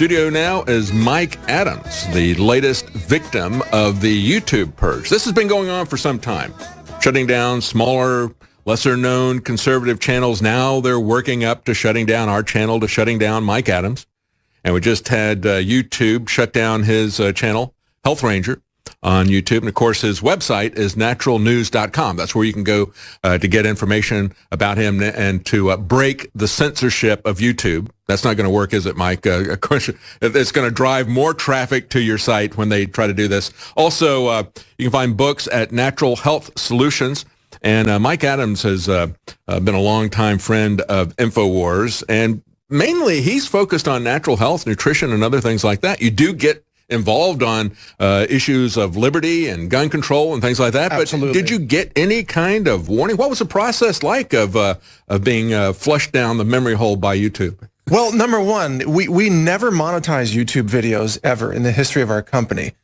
studio now is Mike Adams, the latest victim of the YouTube purge. This has been going on for some time, shutting down smaller, lesser-known conservative channels. Now they're working up to shutting down our channel, to shutting down Mike Adams. And we just had YouTube shut down his channel, Health Ranger, on YouTube. And, of course, his website is naturalnews.com. That's where you can go to get information about him and to break the censorship of YouTube. That's not going to work, is it, Mike? Of course, it's going to drive more traffic to your site when they try to do this. Also, you can find books at Natural Health Solutions. And Mike Adams has been a longtime friend of InfoWars. And mainly, he's focused on natural health, nutrition, and other things like that. You do get involved on issues of liberty and gun control and things like that. Absolutely. But did you get any kind of warning? What was the process like of being flushed down the memory hole by YouTube? Well, number one, we never monetize YouTube videos ever in the history of our company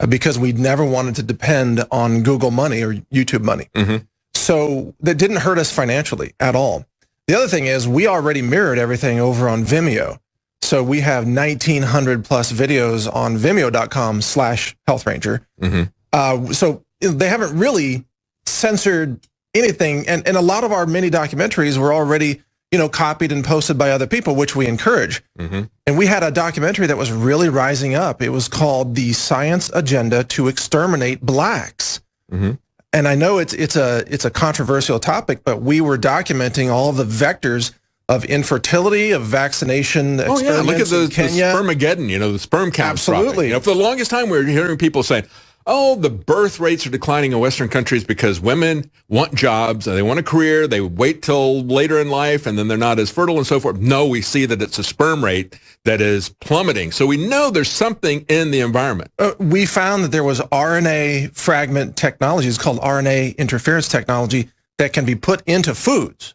because we never wanted to depend on Google money or YouTube money. Mm-hmm. So that didn't hurt us financially at all. The other thing is we already mirrored everything over on Vimeo. So we have 1,900 plus videos on vimeo.com/healthranger. Mm-hmm. So they haven't really censored anything. And a lot of our mini documentaries were already, copied and posted by other people, which we encourage. Mm-hmm. And we had a documentary that was really rising up. It was called The Science Agenda to Exterminate Blacks. Mm-hmm. And I know it's a controversial topic, but we were documenting all the vectors of infertility, of vaccination experiments. Oh, yeah. Look at the spermageddon, the sperm count. Absolutely. For the longest time, we were hearing people saying, the birth rates are declining in Western countries because women want jobs, they want a career, they wait till later in life, and then they're not as fertile and so forth. No, we see that it's a sperm rate that is plummeting. So we know there's something in the environment. We found that there was RNA fragment technology, it's called RNA interference technology, that can be put into foods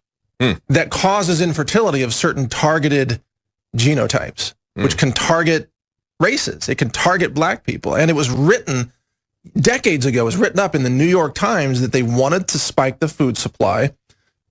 that causes infertility of certain targeted genotypes, which can target races. It can target black people. And it was written decades ago, it was written up in the New York Times that they wanted to spike the food supply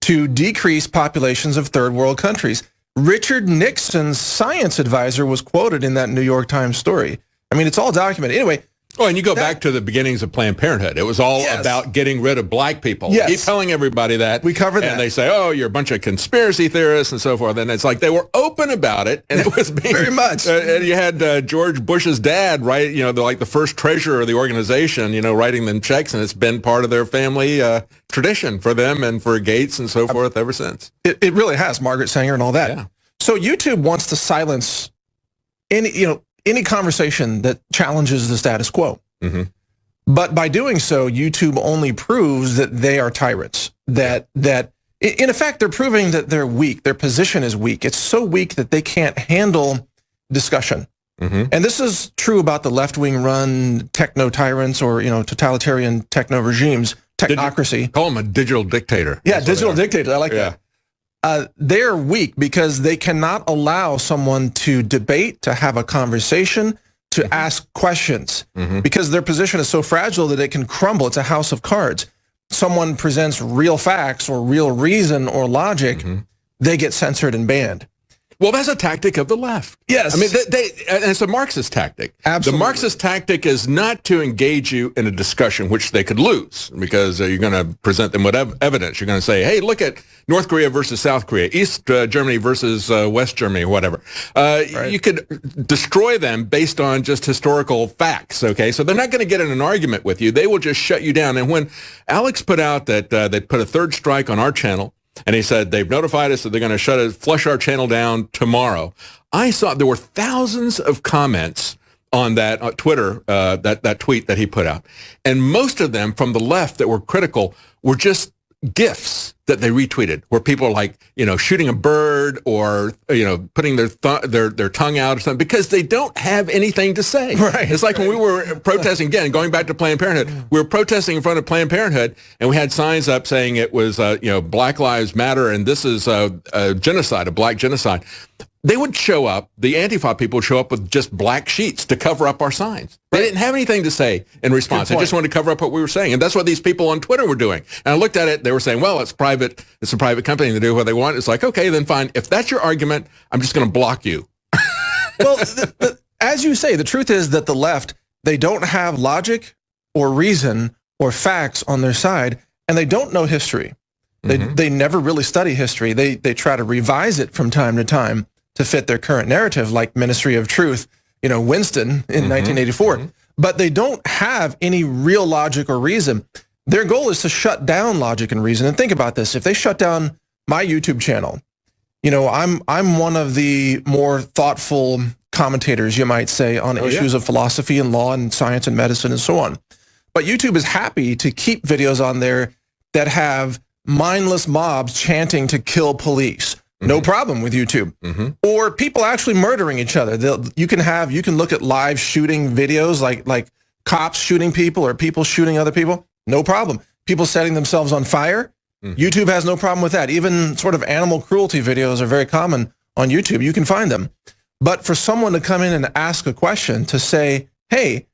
to decrease populations of third world countries. Richard Nixon's science advisor was quoted in that New York Times story. I mean, it's all documented. Anyway. Oh, and you go back to the beginnings of Planned Parenthood. It was all about getting rid of black people. Yes. Keep telling everybody that. We covered that. And they say, you're a bunch of conspiracy theorists and so forth. And it's like they were open about it. And it was being, very much. And you had George Bush's dad, right? The first treasurer of the organization, writing them checks. And it's been part of their family tradition for them and for Gates and so forth ever since. It really has, Margaret Sanger and all that. Yeah. So YouTube wants to silence any conversation that challenges the status quo. Mm-hmm. But by doing so, YouTube only proves that they are tyrants, that in effect, they're proving that they're weak. Their position is weak. It's so weak that they can't handle discussion. Mm-hmm. And this is true about the left-wing run techno tyrants or, totalitarian techno regimes, technocracy. Call them a digital dictator. Yeah, digital dictator. I like that. They're weak because they cannot allow someone to debate, to have a conversation, to ask questions, because their position is so fragile that it can crumble. It's a house of cards. Someone presents real facts or real reason or logic, they get censored and banned. Well, that's a tactic of the left. Yes. I mean, and it's a Marxist tactic. Absolutely. The Marxist tactic is not to engage you in a discussion, which they could lose, because you're going to present them with evidence. You're going to say, hey, look at North Korea versus South Korea, East Germany versus West Germany, or whatever. Right. You could destroy them based on just historical facts, okay? So they're not going to get in an argument with you. They will just shut you down. And when Alex put out that they put a third strike on our channel, and he said, they've notified us that they're going to flush our channel down tomorrow. I saw there were thousands of comments on that Twitter, that tweet that he put out. And most of them from the left that were critical were just GIFs that they retweeted, where people are like, shooting a bird or, putting their tongue out or something, because they don't have anything to say. Right. It's like when we were protesting, again, going back to Planned Parenthood, we were protesting in front of Planned Parenthood, and we had signs up saying it was, Black Lives Matter, and this is a genocide, a black genocide. They would show up, the Antifa people would show up with just black sheets to cover up our signs. They didn't have anything to say in response. They just wanted to cover up what we were saying. And that's what these people on Twitter were doing. And I looked at it, they were saying, well, it's a private company to do what they want. It's like, okay, then fine. If that's your argument, I'm just going to block you. Well, as you say, the truth is that the left, they don't have logic or reason or facts on their side, and they don't know history. They never really study history. They try to revise it from time to time to fit their current narrative, like Ministry of Truth, Winston in 1984. But they don't have any real logic or reason. Their goal is to shut down logic and reason. And think about this. If they shut down my YouTube channel, I'm one of the more thoughtful commentators, you might say, on issues of philosophy and law and science and medicine and so on. But YouTube is happy to keep videos on there that have mindless mobs chanting to kill police. No problem with YouTube. Or people actually murdering each other. You can look at live shooting videos like cops shooting people or people shooting other people. No problem. People setting themselves on fire. YouTube has no problem with that. Even sort of animal cruelty videos are very common on YouTube. You can find them. But for someone to come in and ask a question to say, hey,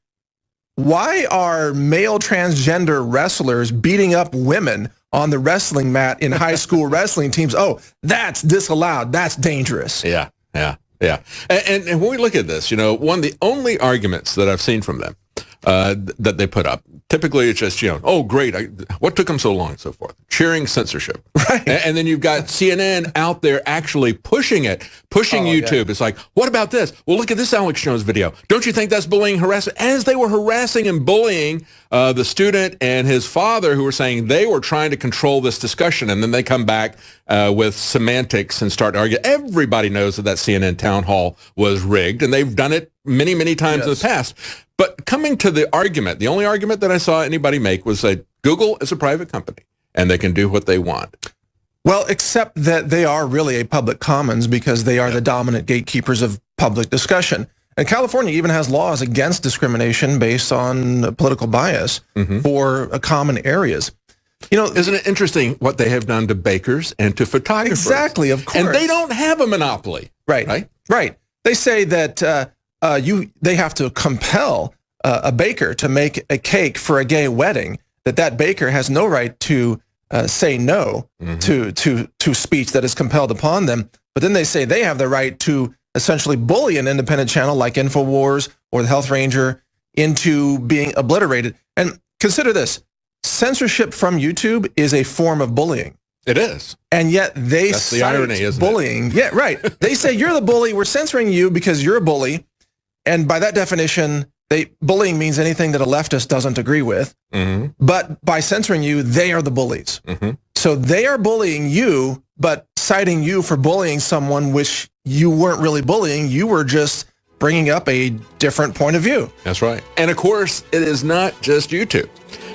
why are male transgender wrestlers beating up women on the wrestling mat in high school wrestling teams? Oh, that's disallowed. That's dangerous. Yeah. And when we look at this, one of the only arguments that I've seen from them that they put up, typically it's just, oh, great, what took them so long and so forth. Cheering censorship. Right. And then you've got CNN out there actually pushing YouTube. Yeah. It's like, what about this? Well, look at this Alex Jones video. Don't you think that's bullying, harassment? As they were harassing and bullying the student and his father, who were saying they were trying to control this discussion, and then they come back with semantics and start arguing. Everybody knows that CNN town hall was rigged, and they've done it many, many times in the past. But coming to the argument, the only argument that I saw anybody make was that Google is a private company and they can do what they want. Well, except that they are really a public commons because they are the dominant gatekeepers of public discussion. And California even has laws against discrimination based on political bias for common areas. Isn't it interesting what they have done to bakers and to photographers? Exactly, of course. And they don't have a monopoly. Right. They say that they have to compel a baker to make a cake for a gay wedding, that baker has no right to say no to speech that is compelled upon them. But then they say they have the right to essentially bully an independent channel like InfoWars or the Health Ranger into being obliterated. And consider this, censorship from YouTube is a form of bullying. It is. And yet that's the irony, isn't bullying. It? Yeah, right. They say you're the bully. We're censoring you because you're a bully. And by that definition, bullying means anything that a leftist doesn't agree with. But by censoring you, they are the bullies. So they are bullying you, but citing you for bullying someone which you weren't really bullying. You were just bringing up a different point of view. That's right. And of course, it is not just YouTube.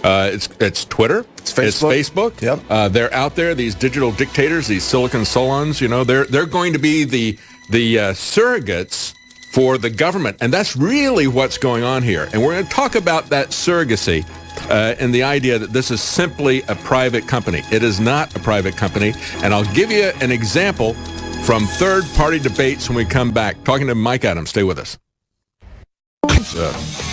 It's Twitter. It's Facebook. Yep. They're out there, these digital dictators, these Silicon Solons, they're going to be the surrogates for the government. And that's really what's going on here. And we're going to talk about that surrogacy and the idea that this is simply a private company. It is not a private company. And I'll give you an example from third-party debates when we come back. Talking to Mike Adams. Stay with us.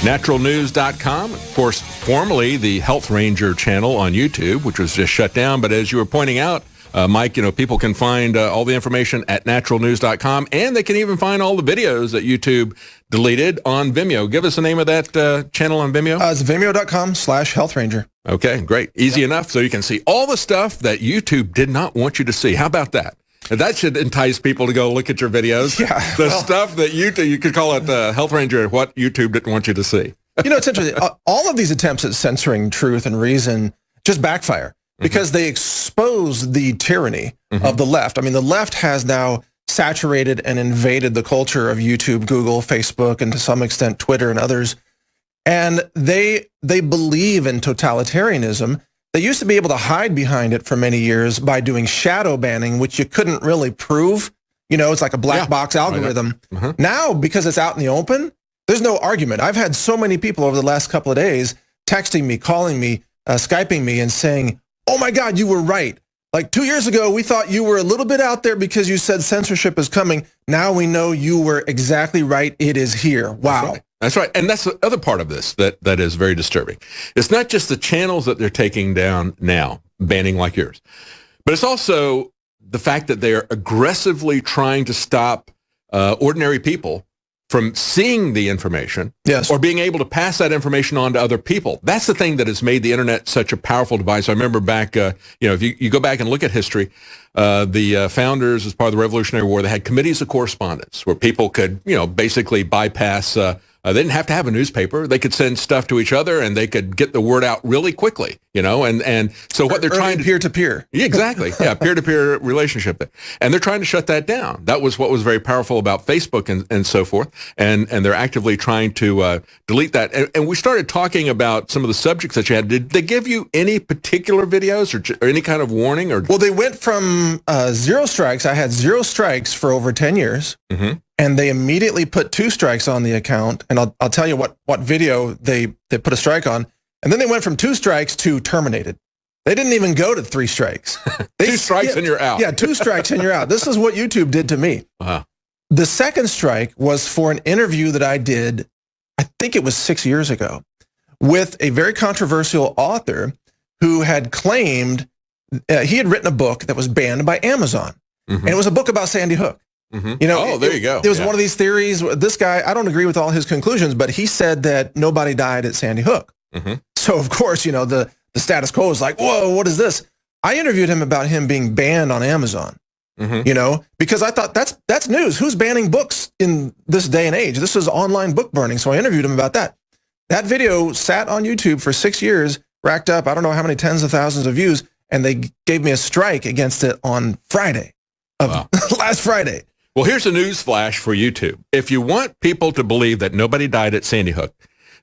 Naturalnews.com, of course, formerly the Health Ranger channel on YouTube, which was just shut down. But as you were pointing out, Mike, people can find all the information at naturalnews.com, and they can even find all the videos that YouTube deleted on Vimeo. Give us the name of that channel on Vimeo. It's vimeo.com/healthranger. Okay, great. Easy enough, so you can see all the stuff that YouTube did not want you to see. How about that? That should entice people to go look at your videos. Yeah, stuff that you could call it Health Ranger, what YouTube didn't want you to see. It's interesting. All of these attempts at censoring truth and reason just backfire because they expose the tyranny of the left. I mean, the left has now saturated and invaded the culture of YouTube, Google, Facebook, and to some extent Twitter and others. And they believe in totalitarianism. They used to be able to hide behind it for many years by doing shadow banning, which you couldn't really prove. It's like a black box algorithm. Now, because it's out in the open, there's no argument. I've had so many people over the last couple of days texting me, calling me, Skyping me and saying, oh my God, you were right. Like 2 years ago, we thought you were a little bit out there because you said censorship is coming. Now we know you were exactly right. It is here. Wow. That's right. And that's the other part of this that is very disturbing. It's not just the channels that they're taking down now, banning like yours, but it's also the fact that they are aggressively trying to stop ordinary people from seeing the information, Yes. or being able to pass that information on to other people. That's the thing that has made the internet such a powerful device. I remember back, if you go back and look at history, the founders, as part of the Revolutionary War, they had committees of correspondence where people could, basically bypass. They didn't have to have a newspaper. They could send stuff to each other, and they could get the word out really quickly. And so what they're trying to peer-to-peer. Yeah, exactly. Yeah, peer-to-peer relationship there. And they're trying to shut that down. That was what was very powerful about Facebook and so forth. And they're actively trying to delete that. And we started talking about some of the subjects that you had. Did they give you any particular videos or any kind of warning? Well, they went from 0 strikes. I had 0 strikes for over 10 years. Mm-hmm. And they immediately put 2 strikes on the account. And I'll tell you what video they put a strike on. And then they went from 2 strikes to terminated. They didn't even go to 3 strikes. 2 strikes and you're out. Yeah, 2 strikes and you're out. This is what YouTube did to me. Uh-huh. The second strike was for an interview that I did, I think it was 6 years ago, with a very controversial author who had claimed he had written a book that was banned by Amazon. Mm-hmm. And it was a book about Sandy Hook. Mm-hmm. There you go. There was one of these theories. This guy, I don't agree with all his conclusions, but he said that nobody died at Sandy Hook. Mm-hmm. So, of course, the status quo is like, whoa, what is this? I interviewed him about him being banned on Amazon, mm-hmm. Because I thought that's news. Who's banning books in this day and age? This is online book burning. So I interviewed him about that. That video sat on YouTube for 6 years, racked up, I don't know how many tens of thousands of views, and they gave me a strike against it on Friday, last Friday. Well, here's a news flash for YouTube. If you want people to believe that nobody died at Sandy Hook,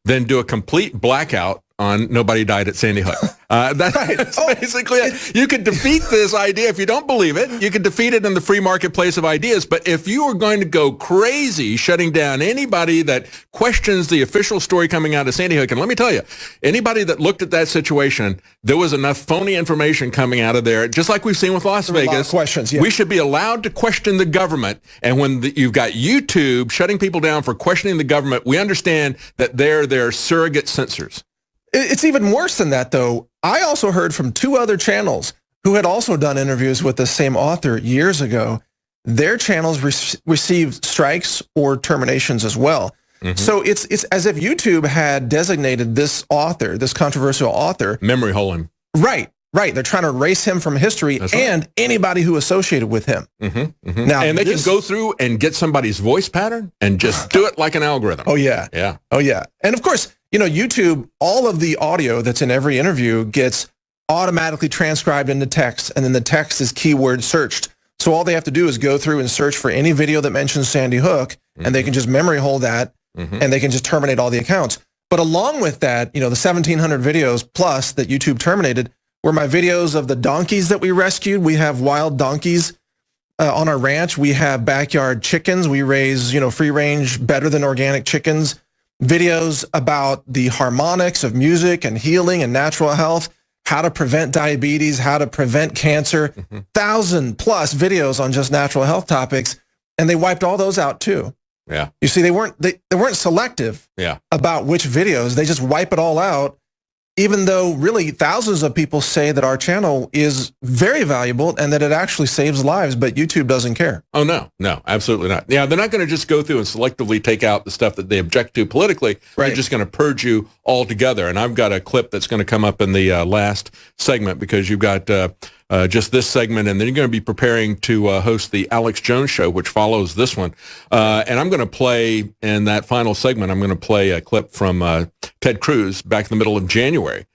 then do a complete blackout on nobody died at Sandy Hook. That's basically it. You could defeat this idea. If you don't believe it, you could defeat it in the free marketplace of ideas. But if you are going to go crazy shutting down anybody that questions the official story coming out of Sandy Hook, and let me tell you, anybody that looked at that situation, there was enough phony information coming out of there, just like we've seen with Las Vegas. A lot of questions, yeah. We should be allowed to question the government. And when you've got YouTube shutting people down for questioning the government, we understand that they're their surrogate censors. It's even worse than that, though. I also heard from 2 other channels who had also done interviews with the same author years ago. Their channels received strikes or terminations as well. Mm-hmm. So it's as if YouTube had designated this author, this controversial author, memory hole him. Right. They're trying to erase him from history and anybody who associated with him. Mm-hmm. Mm-hmm. Now, and they can go through and get somebody's voice pattern and just do it like an algorithm. Oh, yeah. Yeah. Oh, yeah. And of course, YouTube, all of the audio that's in every interview gets automatically transcribed into text, and then the text is keyword searched. So all they have to do is go through and search for any video that mentions Sandy Hook, mm-hmm. and they can just memory hole that, mm-hmm. and they can just terminate all the accounts. But along with that, the 1,700 videos plus that YouTube terminated were my videos of the donkeys that we rescued. We have wild donkeys on our ranch. We have backyard chickens. We raise, free range, better than organic chickens. Videos about the harmonics of music and healing and natural health, how to prevent diabetes, how to prevent cancer, 1,000+ videos on just natural health topics, and they wiped all those out too. Yeah. You see, they weren't selective about which videos. They just wipe it all out, even though really thousands of people say that our channel is very valuable and that it actually saves lives, but YouTube doesn't care. Oh, no, absolutely not. Yeah, they're not going to just go through and selectively take out the stuff that they object to politically. Right. They're just going to purge you altogether. And I've got a clip that's going to come up in the last segment, because you've got just this segment, and then you're going to be preparing to host the Alex Jones Show, which follows this one. And I'm going to play, in that final segment, I'm going to play a clip from Ted Cruz back in the middle of January,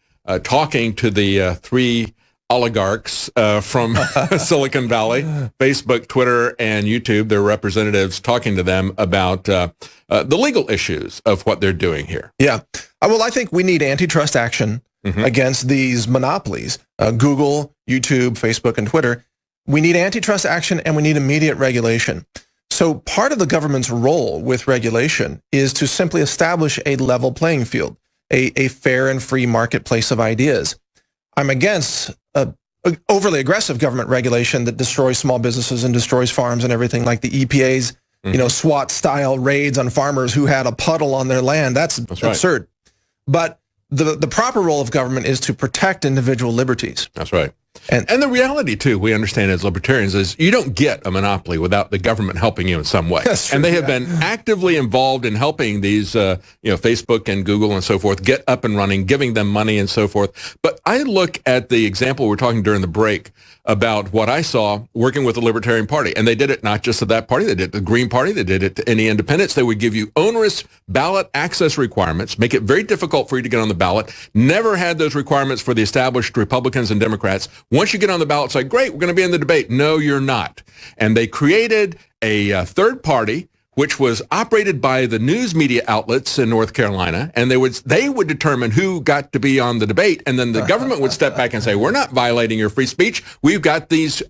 talking to the 3 oligarchs from Silicon Valley, Facebook, Twitter, and YouTube, their representatives, talking to them about the legal issues of what they're doing here. Yeah. Well, I think we need antitrust action against these monopolies, Google, YouTube, Facebook, and Twitter. We need antitrust action, and we need immediate regulation. So part of the government's role with regulation is to simply establish a level playing field, a fair and free marketplace of ideas. I'm against overly aggressive government regulation that destroys small businesses and destroys farms and everything, like the EPA's, SWAT-style raids on farmers who had a puddle on their land. That's absurd. But the proper role of government is to protect individual liberties. That's right. And the reality, too, we understand as libertarians, is you don't get a monopoly without the government helping you in some way. That's true, and they have been actively involved in helping these, Facebook and Google and so forth get up and running, giving them money and so forth. But I look at the example we were talking during the break about what I saw working with the Libertarian Party. And they did it not just to that party. They did it to the Green Party. They did it to any independents. They would give you onerous ballot access requirements, make it very difficult for you to get on the ballot. Never had those requirements for the established Republicans and Democrats. Once you get on the ballot, it's like, great, we're going to be in the debate. No, you're not. And they created a third party which was operated by the news media outlets in North Carolina, and they would determine who got to be on the debate, and then the government would step back and say, we're not violating your free speech. We've got these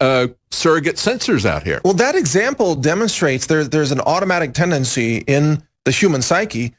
surrogate censors out here. Well, that example demonstrates there's an automatic tendency in the human psyche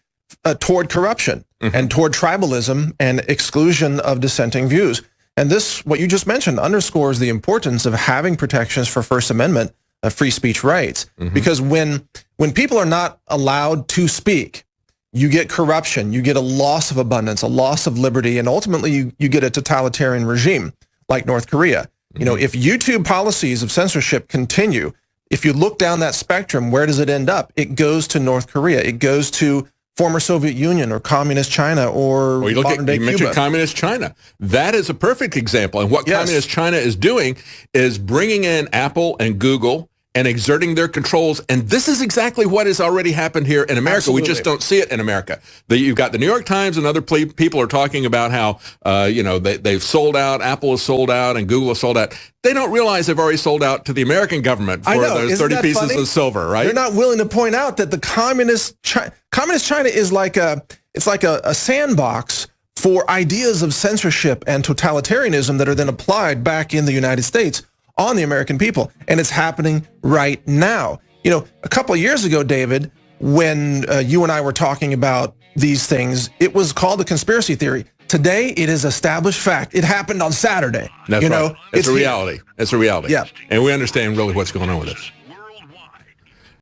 toward corruption and toward tribalism and exclusion of dissenting views. And this, what you just mentioned, underscores the importance of having protections for First Amendment free speech rights. Because when people are not allowed to speak, you get corruption, you get a loss of abundance, a loss of liberty, and ultimately you get a totalitarian regime like North Korea. You know, if YouTube policies of censorship continue, if you look down that spectrum, where does it end up? It goes to North Korea. It goes to former Soviet Union or communist China or modern-day Cuba. You mentioned communist China. That is a perfect example. And what communist China is doing is bringing in Apple and Google and exerting their controls. And this is exactly what has already happened here in America. Absolutely. We just don't see it in America. You've got the New York Times and other people are talking about how, they've sold out, Apple has sold out, and Google has sold out. They don't realize they've already sold out to the American government for those 30 pieces of silver, right? They're not willing to point out that the communist China is like a sandbox for ideas of censorship and totalitarianism that are then applied back in the United States on the American people. And it's happening right now. You know, a couple of years ago, David, when you and I were talking about these things, it was called a conspiracy theory. Today, it is established fact. It happened on Saturday. That's right. It's a reality. It's a reality. Yeah. And we understand really what's going on with this.